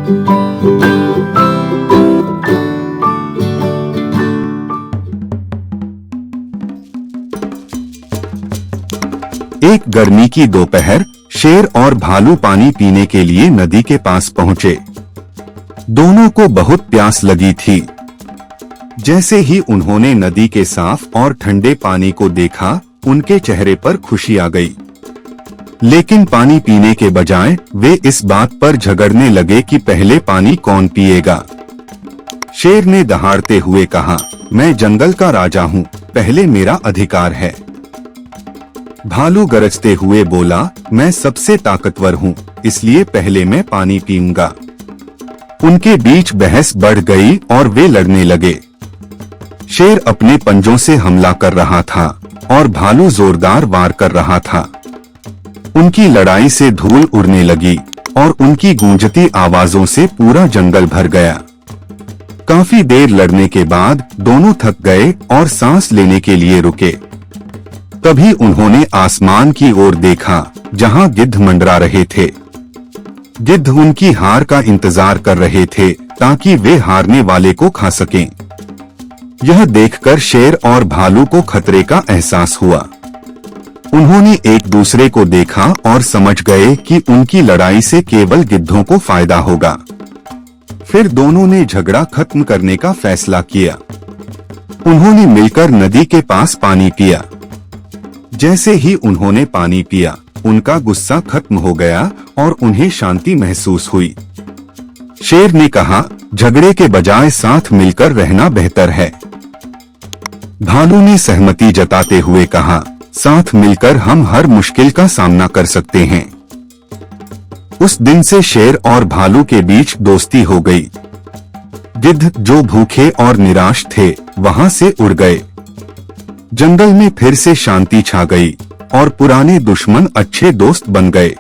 एक गर्मी की दोपहर शेर और भालू पानी पीने के लिए नदी के पास पहुंचे। दोनों को बहुत प्यास लगी थी। जैसे ही उन्होंने नदी के साफ और ठंडे पानी को देखा, उनके चेहरे पर खुशी आ गई। लेकिन पानी पीने के बजाय वे इस बात पर झगड़ने लगे कि पहले पानी कौन पिएगा। शेर ने दहाड़ते हुए कहा, मैं जंगल का राजा हूँ, पहले मेरा अधिकार है। भालू गरजते हुए बोला, मैं सबसे ताकतवर हूँ, इसलिए पहले मैं पानी पीऊंगा। उनके बीच बहस बढ़ गई और वे लड़ने लगे। शेर अपने पंजों से हमला कर रहा था और भालू जोरदार वार कर रहा था। उनकी लड़ाई से धूल उड़ने लगी और उनकी गूंजती आवाजों से पूरा जंगल भर गया। काफी देर लड़ने के बाद दोनों थक गए और सांस लेने के लिए रुके। तभी उन्होंने आसमान की ओर देखा, जहां गिद्ध मंडरा रहे थे। गिद्ध उनकी हार का इंतजार कर रहे थे ताकि वे हारने वाले को खा सकें। यह देखकर शेर और भालू को खतरे का एहसास हुआ। उन्होंने एक दूसरे को देखा और समझ गए कि उनकी लड़ाई से केवल गिद्धों को फायदा होगा। फिर दोनों ने झगड़ा खत्म करने का फैसला किया। उन्होंने मिलकर नदी के पास पानी पिया। जैसे ही उन्होंने पानी पिया, उनका गुस्सा खत्म हो गया और उन्हें शांति महसूस हुई। शेर ने कहा, झगड़े के बजाय साथ मिलकर रहना बेहतर है। भालू ने सहमति जताते हुए कहा, साथ मिलकर हम हर मुश्किल का सामना कर सकते हैं। उस दिन से शेर और भालू के बीच दोस्ती हो गई। गिद्ध जो भूखे और निराश थे, वहां से उड़ गए। जंगल में फिर से शांति छा गई और पुराने दुश्मन अच्छे दोस्त बन गए।